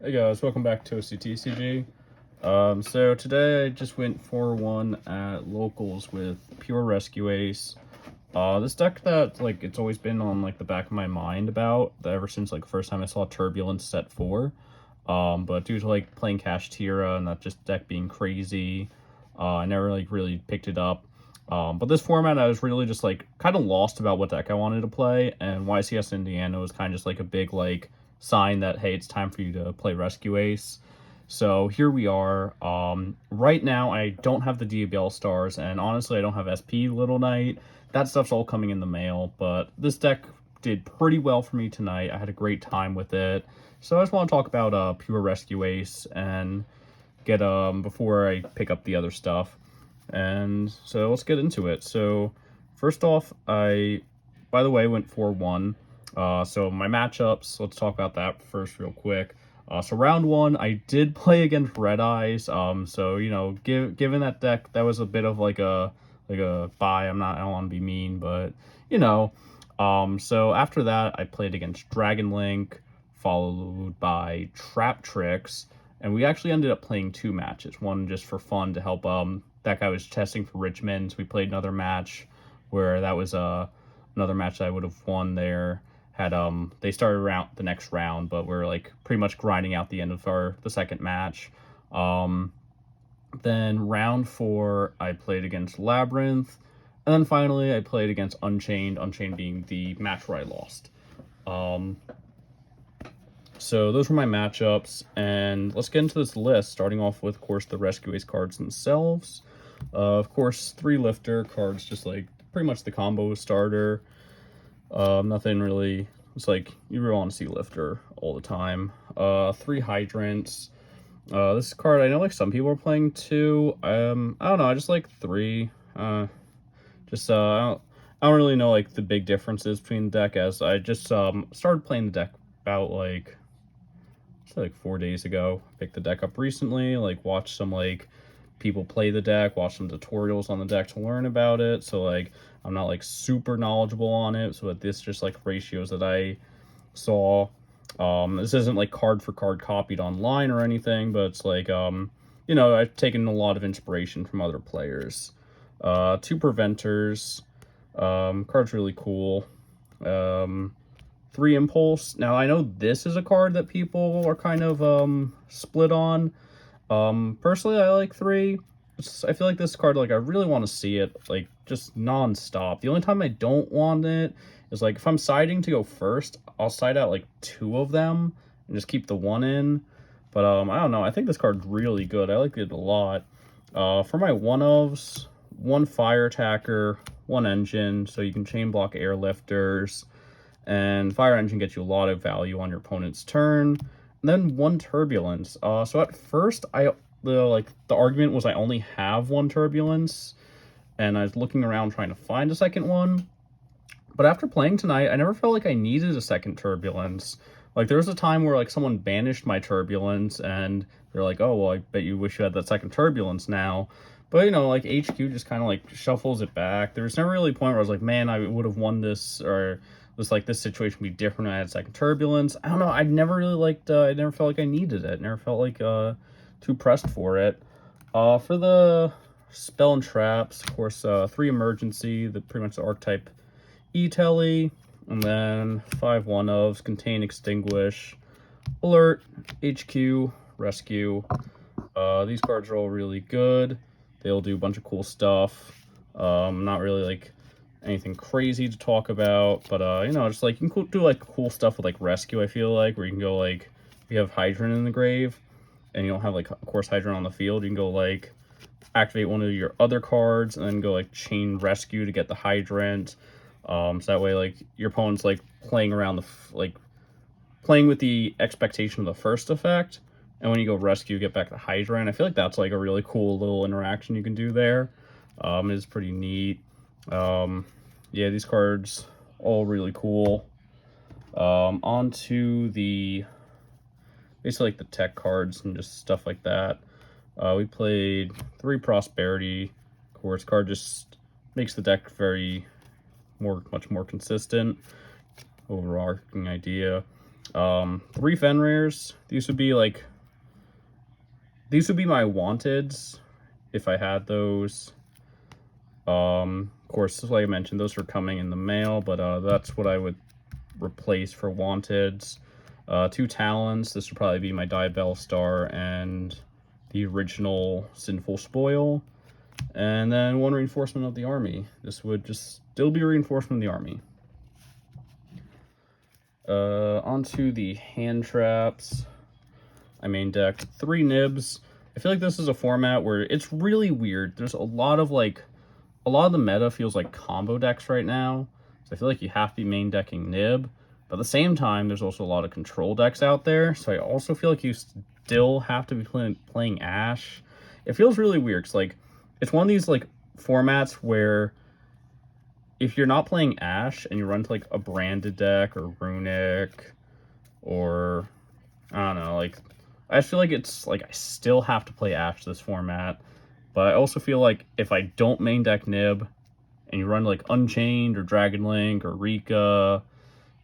Hey guys, welcome back to OCTCG. So today I just went 4-1 at locals with Pure Rescue Ace. This deck that it's always been on the back of my mind about ever since the first time I saw Turbulence set 4. But due to playing Cash Tira and that just deck being crazy, I never really picked it up. But this format I was really just kind of lost about what deck I wanted to play, and YCS Indiana was kind of just a big sign that, hey, it's time for you to play Rescue Ace. So here we are. Right now I don't have the Diabellstars, and honestly I don't have SP Little Knight. That stuff's all coming in the mail, but this deck did pretty well for me tonight. I had a great time with it. So I just want to talk about Pure Rescue Ace and get before I pick up the other stuff. And so let's get into it. So first off, I, by the way, went 4-1. So my matchups, let's talk about that first real quick. So round one, I did play against Red Eyes. So, you know, given that deck, that was a bit of a bye. I don't want to be mean, but, you know. So after that, I played against Dragon Link, followed by Trap Tricks, and we actually ended up playing 2 matches. One just for fun to help that guy was testing for Richmond. So we played another match where that was another match that I would have won there. Had they started around the next round, but we're pretty much grinding out the end of the second match. Then round 4 I played against Labyrinth, and then finally I played against Unchained, Unchained being the match where I lost. So those were my matchups, and let's get into this list, starting off with, of course, the Rescue Ace cards themselves. Of course, 3 lifter cards, just pretty much the combo starter. Nothing really, it's you really want to see lifter all the time. 3 hydrants. This card, I know some people are playing 2. I don't know, I just like 3. I don't really know the big differences between the deck, as I just started playing the deck about 4 days ago. Picked the deck up recently, watched some people play the deck, watch some tutorials on the deck to learn about it. So I'm not super knowledgeable on it. So this just ratios that I saw. This isn't card for card copied online or anything, but it's you know, I've taken a lot of inspiration from other players. 2 preventers. Card's really cool. 3 impulse. Now I know this is a card that people are kind of split on. Personally, I like 3. I feel this card, I really want to see it, just non-stop. The only time I don't want it is, if I'm siding to go first, I'll side out, 2 of them and just keep the 1 in. But, I don't know. I think this card's really good. I like it a lot. For my 1-ofs, 1 fire attacker, 1 engine, so you can chain block airlifters. And fire engine gets you a lot of value on your opponent's turn. And then 1 turbulence. So at first, the argument was I only have 1 turbulence, and I was looking around trying to find a second one. But after playing tonight, I never felt I needed a second turbulence. There was a time where someone banished my turbulence, and they're oh, well, I bet you wish you had that second turbulence now. But, you know, HQ just kind of shuffles it back. There was never really a point where I was man, I would have won this, or was this situation would be different when I had second turbulence. I don't know. I never really I never felt I needed it. Never felt too pressed for it. For the spell and traps, of course, 3 emergency, pretty much the archetype E-Telly, and then 5 1-ofs, contain, extinguish, alert, HQ, rescue. These cards are all really good. They'll do a bunch of cool stuff. Not really anything crazy to talk about, but you know, just you can do cool stuff with rescue. I feel where you can go you have hydrant in the grave and you don't have of course hydrant on the field, you can go activate one of your other cards and then go chain rescue to get the hydrant. So that way your opponent's playing around the playing with the expectation of the first effect, and when you go rescue, get back the hydrant. I feel that's a really cool little interaction you can do there. It's pretty neat. Yeah, these cards all really cool. On to the basically the tech cards and just stuff like that. We played 3 prosperity. Of course, card just makes the deck much more consistent. Overarching idea. 3 Fenrirs. These would be my wanteds if I had those. Of course, like I mentioned, those are coming in the mail, but that's what I would replace for wanteds. 2 Talons. This would probably be my Diabellstar and the original Sinful Spoil. And then 1 reinforcement of the army. This would just still be a reinforcement of the army. Onto the hand traps. I main decked 3 nibs. I feel like this is a format where it's really weird. There's a lot of the meta feels like combo decks right now. So I feel like you have to be main decking nib. But at the same time, there's also a lot of control decks out there. So I also feel like you still have to be playing Ash. It feels really weird. Cause it's one of these formats where if you're not playing Ash and you run to a branded deck or Runic or I don't know, I feel like it's I still have to play Ash this format. But I also feel like if I don't main deck Nib and you run Unchained or Dragon Link or Rika,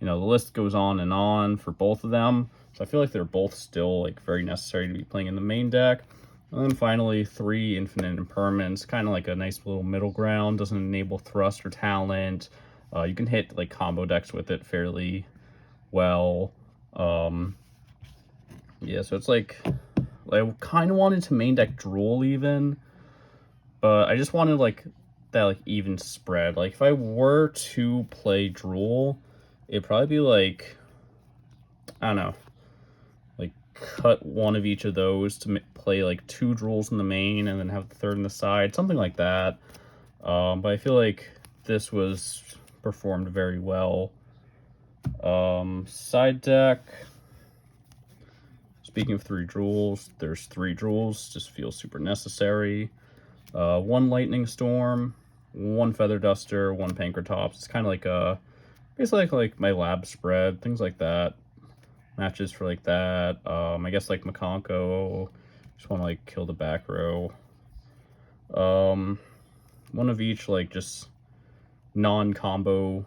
the list goes on for both of them. So I feel like they're both still very necessary to be playing in the main deck. And then finally, 3 Infinite Impermanents, kind of like a nice little middle ground. Doesn't enable Thrust or Talent. You can hit combo decks with it fairly well. Yeah, so it's I kind of wanted to main deck Drool even, but I just wanted that even spread. If I were to play Drool, it'd probably be I don't know, cut one of each of those to play 2 Drools in the main and then have the 3rd in the side, something like that. But I feel like this was performed very well. Side deck. Speaking of 3 Drools, there's 3 Drools, just feels super necessary. 1 Lightning Storm, 1 Feather Duster, 1 Pankratops. It's kind of basically like my lab spread, things like that. Matches for that. I guess Makonko, just want to kill the back row. 1 of each just non-combo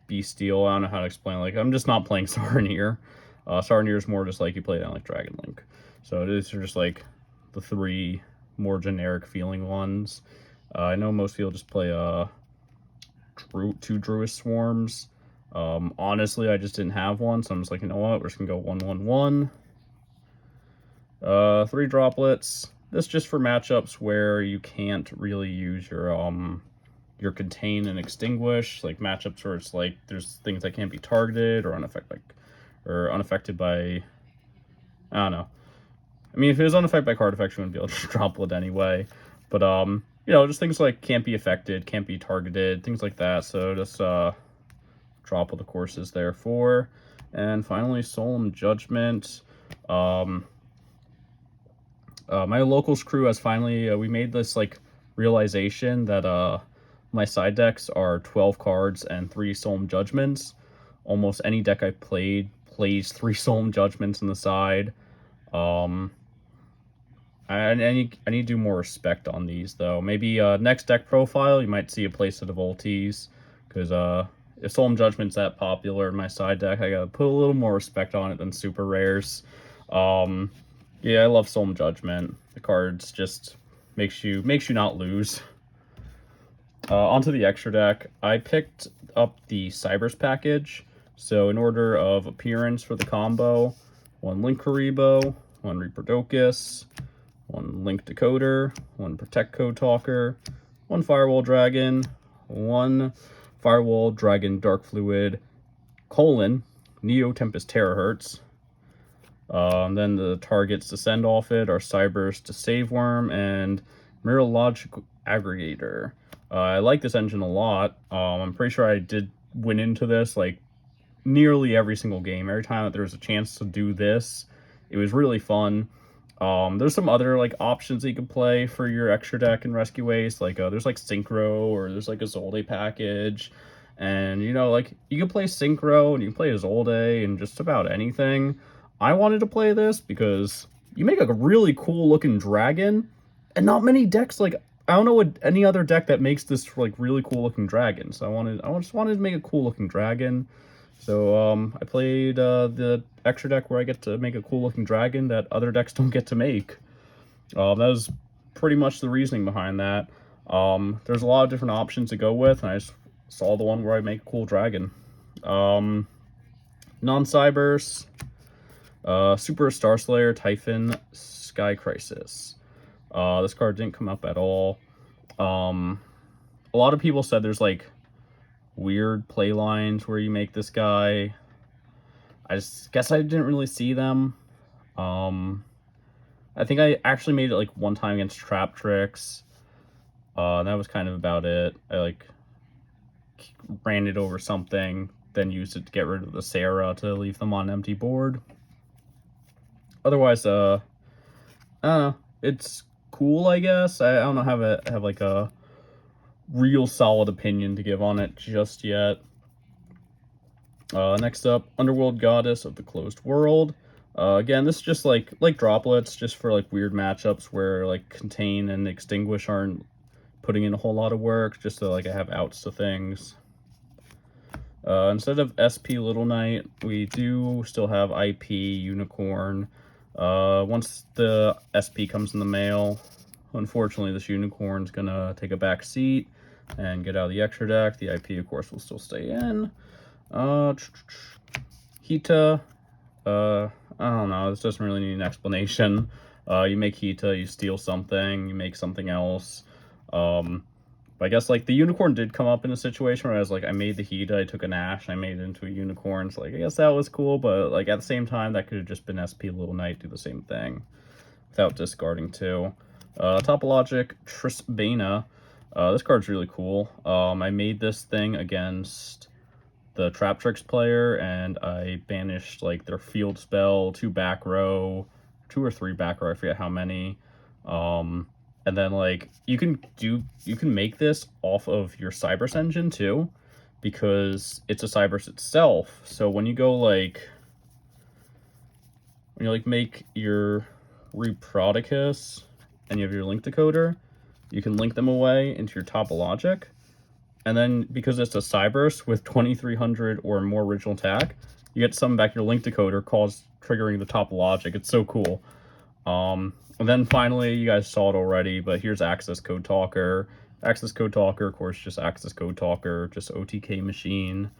Beastial. I don't know how to explain. I'm just not playing Saronir. Saronir is more just you play it on Dragon Link. So these are just the 3 more generic feeling ones. I know most people just play 2 Druid Swarms. Honestly, I just didn't have one, so I'm just you know what, we're just gonna go 1/1/1. 3 Droplets. This just for matchups where you can't really use your Contain and Extinguish, matchups where it's there's things that can't be targeted or unaffected by, I don't know. I mean, if it was unaffected by card effects, you wouldn't be able to Droplet anyway. But just things can't be affected, can't be targeted, things like that. So just Droplet, of course, is there for. And finally, Solemn Judgment. My locals crew has finally we made this realization that my side decks are 12 cards and 3 Solemn Judgments. Almost any deck I played plays 3 Solemn Judgments in the side. I need to do more respect on these though. Maybe next deck profile you might see a playset of ultis, because if Solemn Judgment's that popular in my side deck, I gotta put a little more respect on it than super rares. Yeah, I love Solemn Judgment. The cards just makes you not lose. Onto the extra deck, I picked up the Cybers package. So in order of appearance for the combo, 1 Link Karibo, 1 Reaper-Docus, 1 Link Decoder, 1 Protect Code Talker, 1 Firewall Dragon, 1 Firewall Dragon Dark Fluid, Neo Tempest Terahertz. Then the targets to send off it are Cybers to Save Worm and Mirological Aggregator. I like this engine a lot. I'm pretty sure I did win into this nearly every single game. Every time that there was a chance to do this, it was really fun. There's some other options that you can play for your extra deck and Rescue Ace. There's Synchro, or there's a Zolde package. And you can play Synchro and you can play Zolde and just about anything. I wanted to play this because you make a really cool looking dragon, and not many decks I don't know what any other deck that makes this really cool looking dragon. So I just wanted to make a cool looking dragon. So I played the extra deck where I get to make a cool looking dragon that other decks don't get to make. That was pretty much the reasoning behind that. There's a lot of different options to go with, and I just saw the one where I make a cool dragon. Non-Cybers, Super Star Slayer, Typhon, Sky Crisis. This card didn't come up at all. A lot of people said there's like weird play lines where you make this guy. I just guess I didn't really see them. I think I actually made it like one time against Trap Tricks. That was kind of about it. I like ran it over something, then used it to get rid of the Sarah to leave them on an empty board. Otherwise, I don't know. It's cool, I guess. I don't know how to have like a real solid opinion to give on it just yet. Next up, Underworld Goddess of the Closed World. Again, this is just like droplets, just for like weird matchups where like Contain and Extinguish aren't putting in a whole lot of work, just so like I have outs to things. Instead of SP Little Knight, we do still have IP Unicorn. Once the SP comes in the mail, unfortunately this Unicorn's gonna take a back seat and get out of the extra deck. The IP, of course, will still stay in. Hita, I don't know, this doesn't really need an explanation. You make Hita, you steal something, you make something else. But I guess like the Unicorn did come up in a situation where I was like, I made the Hita, I took an Ash, I made it into a Unicorn. So like, I guess that was cool, but like at the same time, that could have just been SP Little Knight, do the same thing without discarding two. Topologic Trisbana. This card's really cool. I made this thing against the Trap Tricks player, and I banished like their field spell, two or three back row, I forget how many. And then like you can make this off of your Cybers engine too, because it's a Cybers itself. So when you go like make your Reproticus and you have your link decoder, you can link them away into your Topologic. And then because it's a Cybers with 2300 or more original attack, you get to summon back your link decoder, triggering the Topologic. It's so cool. And then finally, you guys saw it already, but here's Access Code Talker. Access Code Talker, of course, just Access Code Talker, just OTK machine.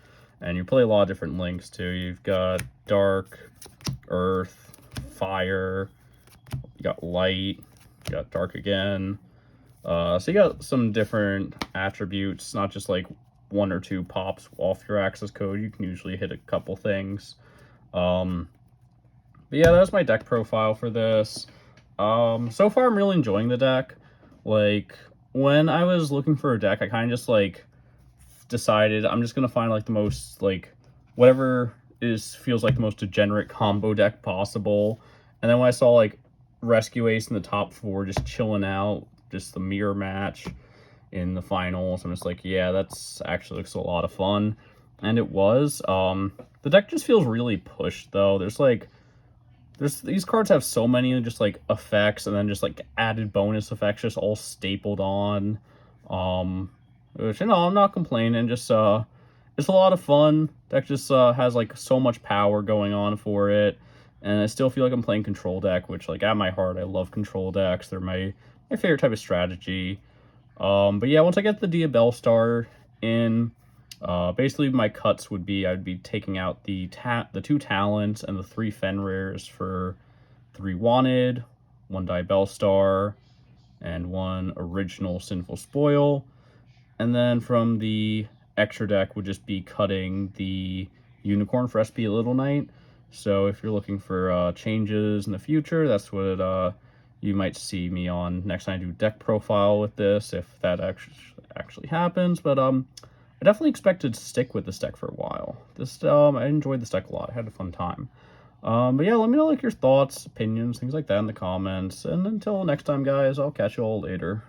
And you play a lot of different links too. You've got Dark, Earth, Fire, you got Light, you got Dark again. So you got some different attributes, not just like one or two pops off your access code. You can usually hit a couple things. But yeah, that's my deck profile for this. So far I'm really enjoying the deck. Like, when I was looking for a deck, I kind of just like decided I'm just gonna find like the most like whatever feels like the most degenerate combo deck possible. And then when I saw like Rescue Ace in the top 4 just chilling out, just the mirror match in the finals, I'm just like, yeah, that's actually looks a lot of fun. And it was. The deck just feels really pushed though. These cards have so many just like effects and then just like added bonus effects just all stapled on. Which, you know, I'm not complaining, just it's a lot of fun. Deck just has like so much power going on for it. And I still feel like I'm playing control deck, which like at my heart I love control decks. They're my favorite type of strategy. But yeah, once I get the Diabellstar in, basically my cuts would be I'd be taking out the 2 talents and the 3 Fenrirs for 3 wanted, 1 Diabellstar, and 1 original Sinful Spoil. And then from the extra deck would just be cutting the Unicorn for SP Little Knight. So if you're looking for changes in the future, that's what you might see me on next time I do deck profile with this, if that actually happens. But I definitely expect to stick with this deck for a while. I enjoyed this deck a lot. I had a fun time. But yeah, let me know like your thoughts, opinions, things like that in the comments. And until next time, guys, I'll catch you all later.